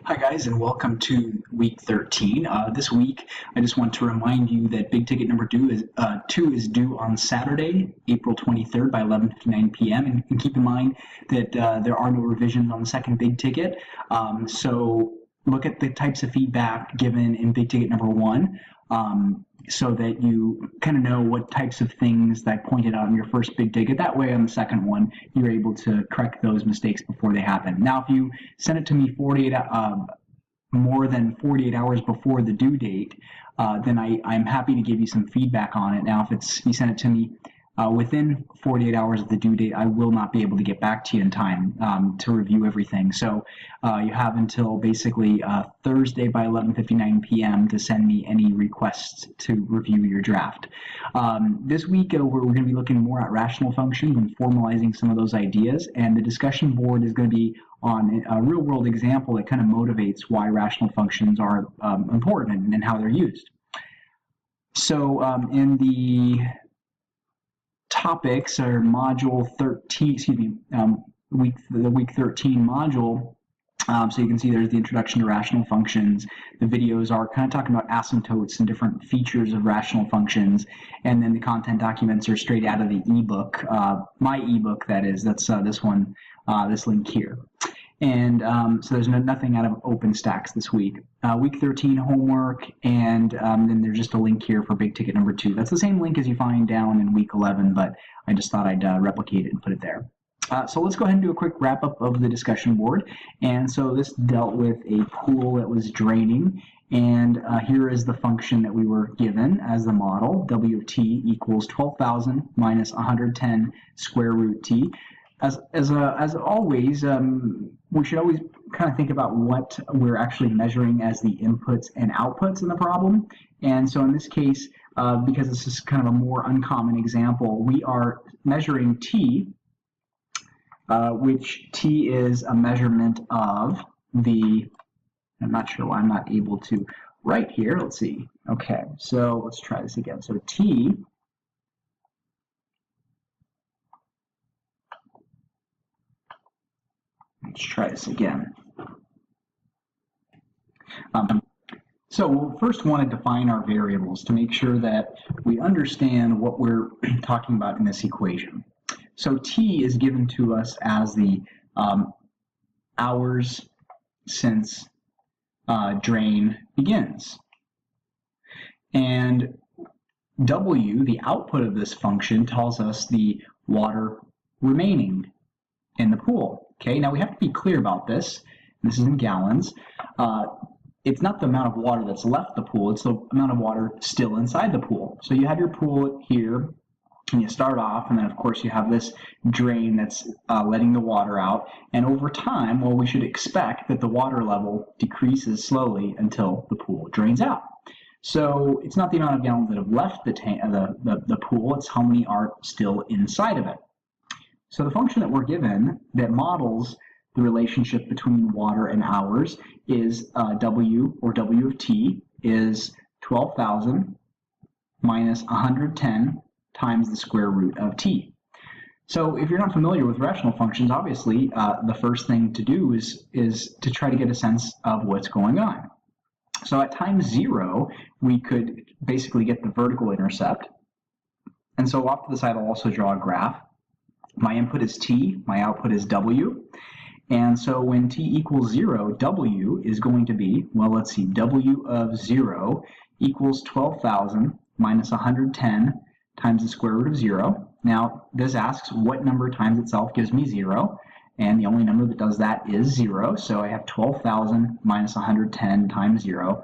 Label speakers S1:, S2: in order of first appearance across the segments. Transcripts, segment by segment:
S1: Hi guys, and welcome to week 13. This week, I just want to remind you that big ticket number two is due on Saturday, April 23rd by 11:59 p.m. And keep in mind that there are no revisions on the second big ticket. So look at the types of feedback given in big ticket number one. So that you kind of know what types of things that I pointed out in your first big ticket. That way on the second one, you're able to correct those mistakes before they happen. Now, if you send it to me more than 48 hours before the due date, then I'm happy to give you some feedback on it. Now, if you send it to me within 48 hours of the due date, I will not be able to get back to you in time to review everything. So you have until basically Thursday by 11:59 p.m. to send me any requests to review your draft. This week, we're going to be looking more at rational functions and formalizing some of those ideas, and the discussion board is going to be on a real-world example that kind of motivates why rational functions are important and how they're used. So in the topics are module 13, the week 13 module. So you can see there's the introduction to rational functions. The videos are kind of talking about asymptotes and different features of rational functions. And then the content documents are straight out of the ebook, my ebook that is. That's this one, this link here. And so there's nothing out of OpenStax this week. Week 13 homework, and then there's just a link here for big ticket number 2. That's the same link as you find down in week 11, but I just thought I'd replicate it and put it there. So let's go ahead and do a quick wrap-up of the discussion board. And so this dealt with a pool that was draining, and here is the function that we were given as the model. W of t equals 12,000 minus 110 square root t. As always, we should always kind of think about what we're actually measuring as the inputs and outputs in the problem. And so in this case, because this is kind of a more uncommon example, we are measuring t, which t is a measurement of the, I'm not sure why I'm not able to write here. Let's see. Okay, so let's try this again. So t Let's try this again. So we'll first want to define our variables to make sure that we understand what we're talking about in this equation. So t is given to us as the hours since drain begins. And w, the output of this function, tells us the water remaining in the pool. Okay, now we have to be clear about this. This is in gallons. It's not the amount of water that's left the pool, it's the amount of water still inside the pool. So you have your pool here, and you start off, and then of course you have this drain that's letting the water out. And over time, well, we should expect that the water level decreases slowly until the pool drains out. So it's not the amount of gallons that have left the pool, it's how many are still inside of it. So the function that we're given that models the relationship between water and hours is W, or W of t, is 12,000 minus 110 times the square root of t. So if you're not familiar with rational functions, obviously the first thing to do is to try to get a sense of what's going on. So at time 0, we could basically get the vertical intercept. And so off to the side, I'll also draw a graph. My input is t, my output is w, and so when t equals 0, w is going to be, well, let's see, w of 0 equals 12,000 minus 110 times the square root of 0. Now, this asks what number times itself gives me 0, and the only number that does that is 0, so I have 12,000 minus 110 times 0.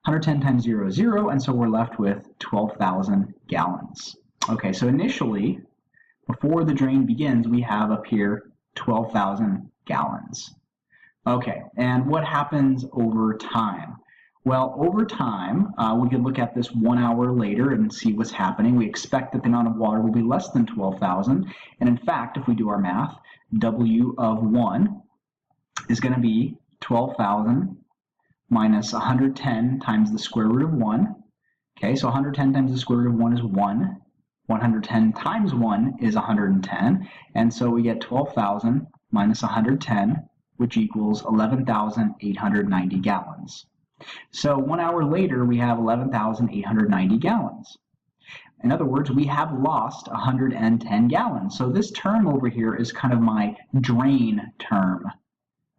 S1: 110 times 0 is 0, and so we're left with 12,000 gallons. Okay, so initially, before the drain begins, we have up here 12,000 gallons. Okay, and what happens over time? Well, over time, we could look at this 1 hour later and see what's happening. We expect that the amount of water will be less than 12,000. And in fact, if we do our math, W of 1 is going to be 12,000 minus 110 times the square root of 1. Okay, so 110 times the square root of 1 is 1. 110 times 1 is 110, and so we get 12,000 minus 110, which equals 11,890 gallons. So 1 hour later, we have 11,890 gallons. In other words, we have lost 110 gallons. So this term over here is kind of my drain term,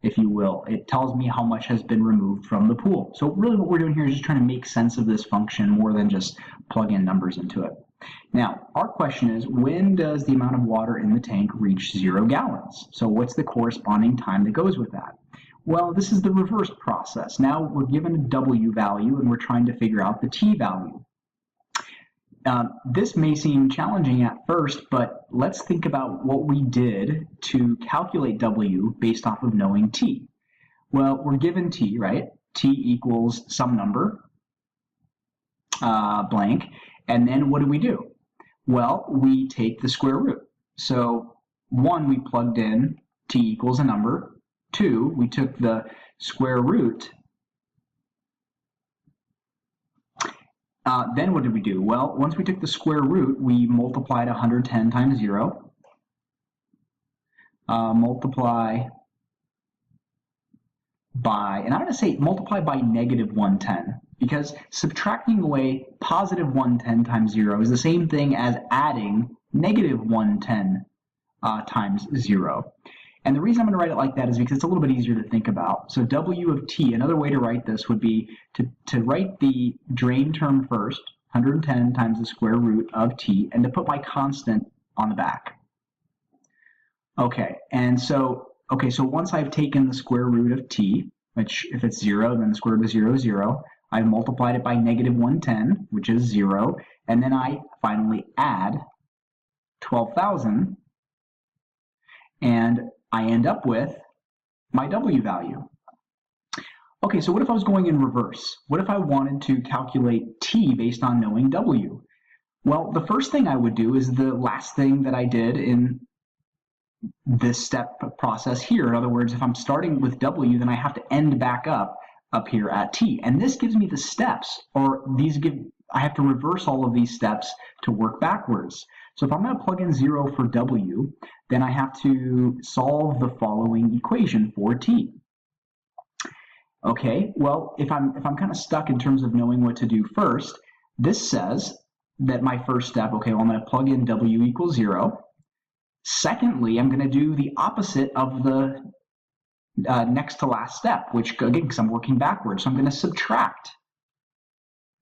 S1: if you will. It tells me how much has been removed from the pool. So really what we're doing here is just trying to make sense of this function more than just plug in numbers into it. Now, our question is, when does the amount of water in the tank reach 0 gallons? So what's the corresponding time that goes with that? Well, this is the reverse process. Now we're given a W value and we're trying to figure out the T value. This may seem challenging at first, but let's think about what we did to calculate W based off of knowing T. Well, we're given T, right? T equals some number, blank, and then what do? Well, we take the square root. So 1, we plugged in T equals a number. 2, we took the square root. Then what did we do? Well, once we took the square root, we multiplied 110 times 0. Multiply by, and I'm going to say multiply by negative 110, because subtracting away positive 110 times 0 is the same thing as adding negative 110 times 0. And the reason I'm going to write it like that is because it's a little bit easier to think about. So W of T, another way to write this would be to write the drain term first, 110 times the square root of T, and to put my constant on the back. Okay, and so once I've taken the square root of T, which if it's 0, then the square root of 0 is 0, I've multiplied it by negative 110, which is 0, and then I finally add 12,000, and I end up with my W value. Okay, so what if I was going in reverse? What if I wanted to calculate T based on knowing W? Well, the first thing I would do is the last thing that I did in this step process here. In other words, if I'm starting with W, then I have to end back up here at T. And this gives me the steps, or I have to reverse all of these steps to work backwards. So if I'm going to plug in 0 for W, then I have to solve the following equation for T. Okay, well, if I'm kind of stuck in terms of knowing what to do first, this says that my first step, okay, well, I'm going to plug in W equals 0. Secondly, I'm going to do the opposite of the next to last step, which, again, because I'm working backwards, so I'm going to subtract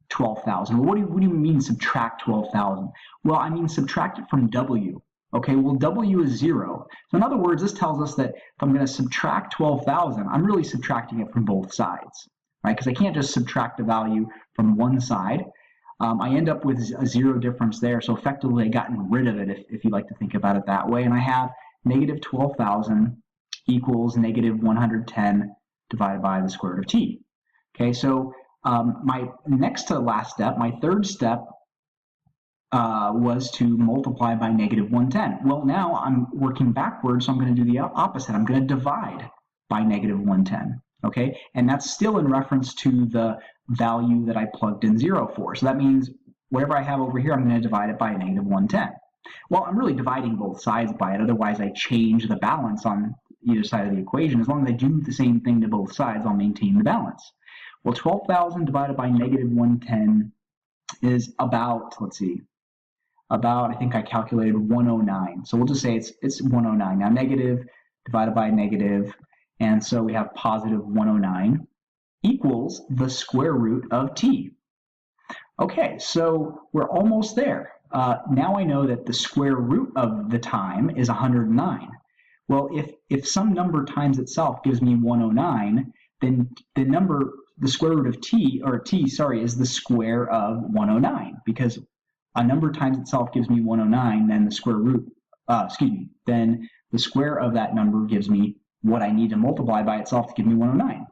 S1: 12,000. Well, what do you mean subtract 12,000? Well, I mean subtract it from W. Okay, well, W is 0. So in other words, this tells us that if I'm going to subtract 12,000, I'm really subtracting it from both sides, right? Because I can't just subtract a value from one side. I end up with a 0 difference there, so effectively I've gotten rid of it, if you like to think about it that way. And I have negative 12,000 equals negative 110 divided by the square root of T. Okay, so my next to last step, my third step, was to multiply by negative 110. Well, now I'm working backwards, so I'm going to do the opposite. I'm going to divide by negative 110. Okay, and that's still in reference to the value that I plugged in 0 for. So that means whatever I have over here, I'm going to divide it by negative 110. Well, I'm really dividing both sides by it. Otherwise, I change the balance on either side of the equation. As long as I do the same thing to both sides, I'll maintain the balance. Well, 12,000 divided by negative 110 is about, let's see, I think I calculated 109. So we'll just say it's 109. Now negative divided by negative, and so we have positive 109 equals the square root of T. Okay, so we're almost there. Now I know that the square root of the time is 109. Well, if some number times itself gives me 109, then the square root of T, is the square of 109, because a number times itself gives me 109, then the square root, then the square of that number gives me what I need to multiply by itself to give me 109.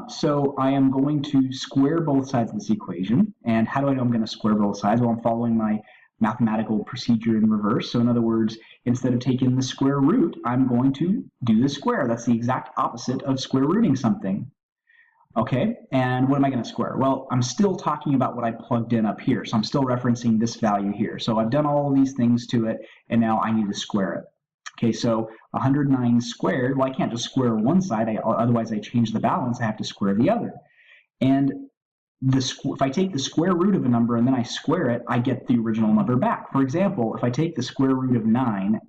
S1: So I am going to square both sides of this equation. And how do I know I'm going to square both sides? Well, I'm following my mathematical procedure in reverse. So in other words, instead of taking the square root, I'm going to do the square. That's the exact opposite of square rooting something. Okay, and what am I going to square? Well, I'm still talking about what I plugged in up here, so I'm still referencing this value here. So I've done all of these things to it, and now I need to square it. Okay, so 109 squared, well, I can't just square one side, otherwise I change the balance, I have to square the other. And if I take the square root of a number and then I square it, I get the original number back. For example, if I take the square root of 9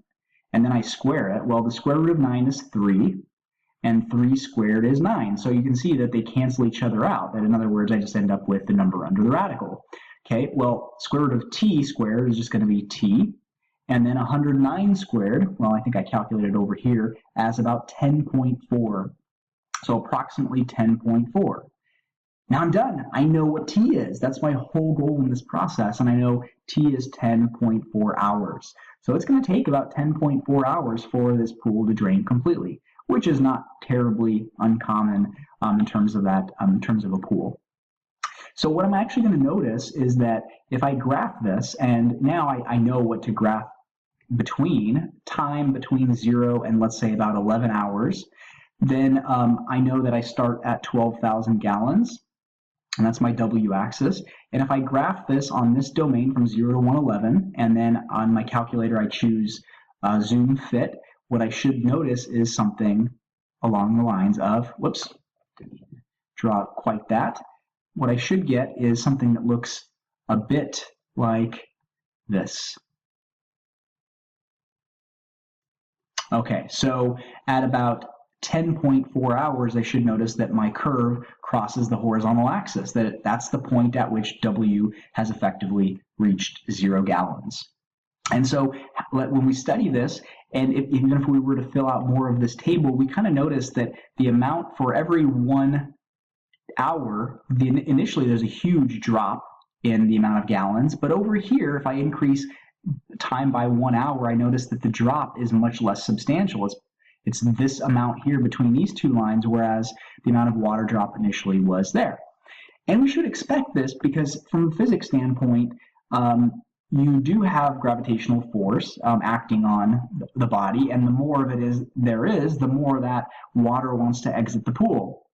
S1: and then I square it, well, the square root of 9 is 3, and 3 squared is 9. So you can see that they cancel each other out. That, in other words, I just end up with the number under the radical. Okay, well, square root of t squared is just going to be t. And then 109 squared, well, I think I calculated over here as about 10.4. So approximately 10.4. Now I'm done. I know what t is. That's my whole goal in this process. And I know t is 10.4 hours. So it's going to take about 10.4 hours for this pool to drain completely, which is not terribly uncommon in terms of that, in terms of a pool. So what I'm actually going to notice is that if I graph this, and now I know what to graph between, time between 0 and let's say about 11 hours, then I know that I start at 12,000 gallons, and that's my w-axis. And if I graph this on this domain from 0 to 111, and then on my calculator I choose zoom fit, what I should notice is something along the lines of, whoops, didn't draw quite that. What I should get is something that looks a bit like this. Okay, so at about 10.4 hours, I should notice that my curve crosses the horizontal axis, that's the point at which W has effectively reached 0 gallons. And so when we study this, and even if we were to fill out more of this table, we kind of notice that the amount for every 1 hour, initially there's a huge drop in the amount of gallons, but over here, if I increase time by 1 hour, I notice that the drop is much less substantial. It's this amount here between these two lines, whereas the amount of water drop initially was there. And we should expect this because from a physics standpoint, you do have gravitational force acting on the body, and the more of it there is, the more that water wants to exit the pool.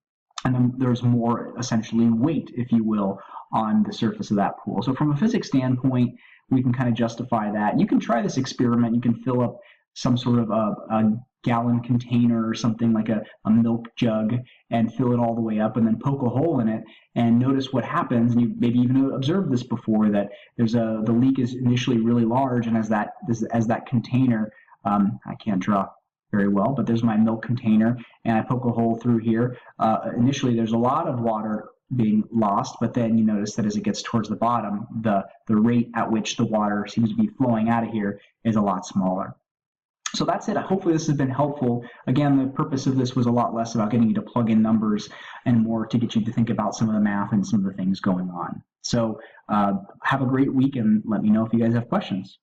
S1: And then there's more, essentially, weight, if you will, on the surface of that pool. So from a physics standpoint, we can kind of justify that. You can try this experiment. You can fill up some sort of a gallon container or something like a milk jug and fill it all the way up and then poke a hole in it and notice what happens. And you maybe even observed this before, that the leak is initially really large, and as that container, I can't draw very well, but there's my milk container, and I poke a hole through here. Initially, there's a lot of water being lost, but then you notice that as it gets towards the bottom, the rate at which the water seems to be flowing out of here is a lot smaller. So that's it. Hopefully this has been helpful. Again, the purpose of this was a lot less about getting you to plug in numbers and more to get you to think about some of the math and some of the things going on. So have a great week, and let me know if you guys have questions.